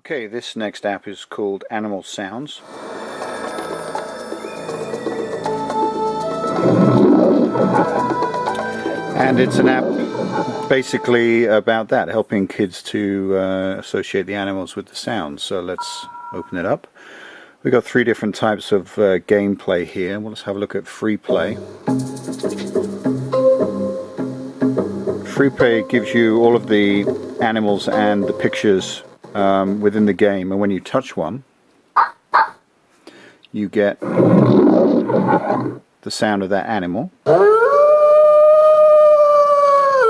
Okay, this next app is called Animal Sounds. And it's an app basically about that, helping kids to associate the animals with the sounds. So let's open it up. We've got three different types of gameplay here. Well, let's have a look at free play. Free play gives you all of the animals and the pictures within the game, and when you touch one, you get the sound of that animal.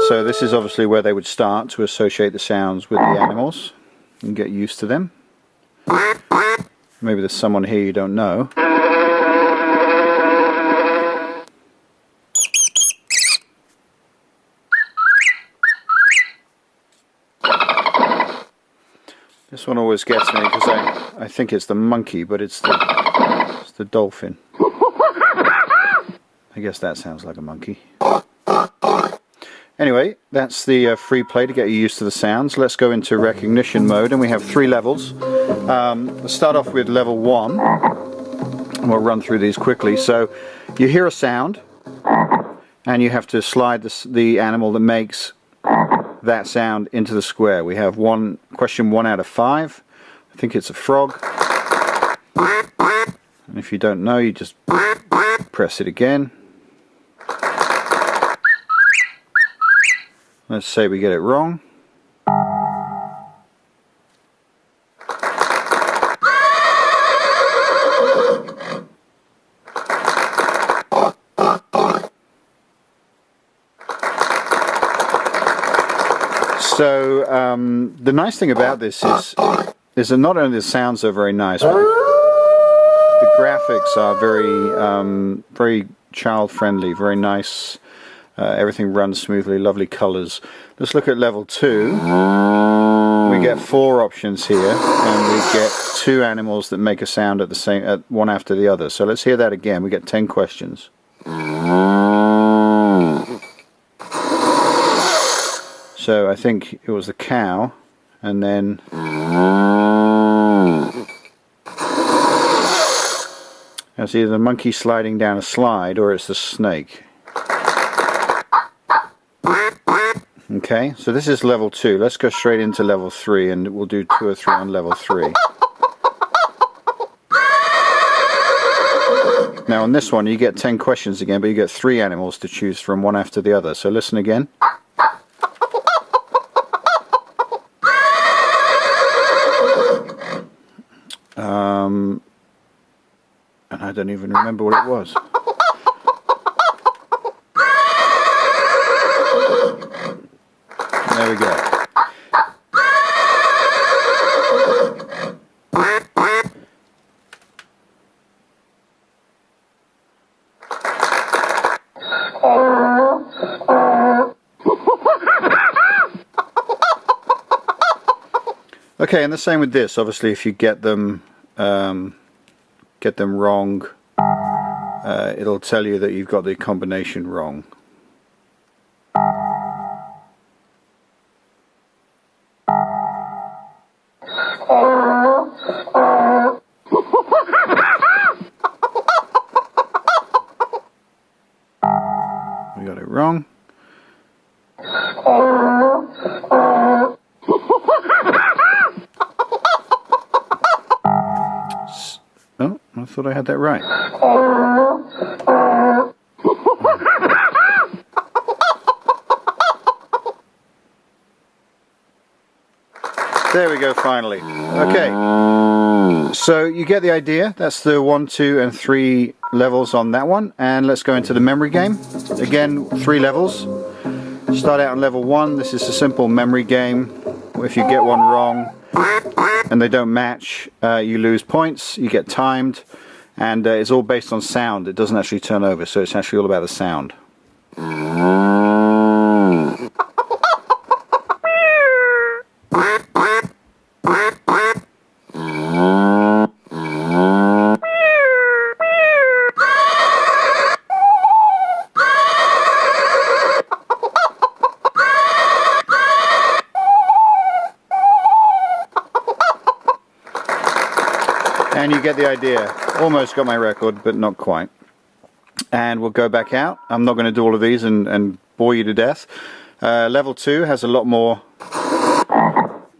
So this is obviously where they would start to associate the sounds with the animals and get used to them. Maybe there's someone here you don't know. This one always gets me because I think it's the monkey, but it's the dolphin. I guess that sounds like a monkey. Anyway, that's the free play to get you used to the sounds. Let's go into recognition mode, and we have 3 levels. Let's start off with level 1, and we'll run through these quickly. So you hear a sound, and you have to slide the animal that makes that sound into the square. We have question 1 out of 5. I think it's a frog. And if you don't know, you just press it again. Let's say we get it wrong. So the nice thing about this is that not only the sounds are very nice, but the graphics are very child friendly, very nice. Everything runs smoothly, lovely colors. Let's look at level 2. We get 4 options here, and we get 2 animals that make a sound at the same, one after the other. So let's hear that again. We get 10 questions. So I think it was the cow, and then it's either the monkey sliding down a slide or it's the snake. Okay, so this is level 2. Let's go straight into level 3, and we'll do 2 or 3 on level 3. Now on this one you get 10 questions again, but you get 3 animals to choose from, one after the other. So listen again. And I don't even remember what it was. There we go. Okay, and the same with this. Obviously, if you get them wrong, it'll tell you that you've got the combination wrong. We got it wrong. Oh, I thought I had that right. There we go, finally. Okay, so you get the idea. That's the 1, 2 and 3 levels on that one, and let's go into the memory game. Again, 3 levels. Start out on level 1. This is a simple memory game. If you get one wrong and they don't match, you lose points, you get timed, and it's all based on sound. It doesn't actually turn over, so it's actually all about the sound. And you get the idea. Almost got my record, but not quite. And we'll go back out. I'm not going to do all of these and bore you to death. Level 2 has a lot more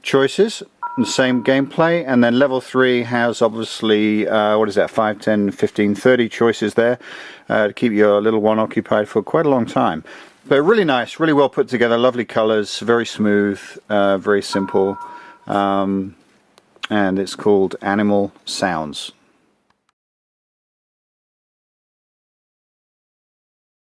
choices, the same gameplay, and then level 3 has obviously, what is that, 5, 10, 15, 30 choices there to keep your little one occupied for quite a long time. But really nice, really well put together, lovely colors, very smooth, very simple, and it's called Animal Sounds.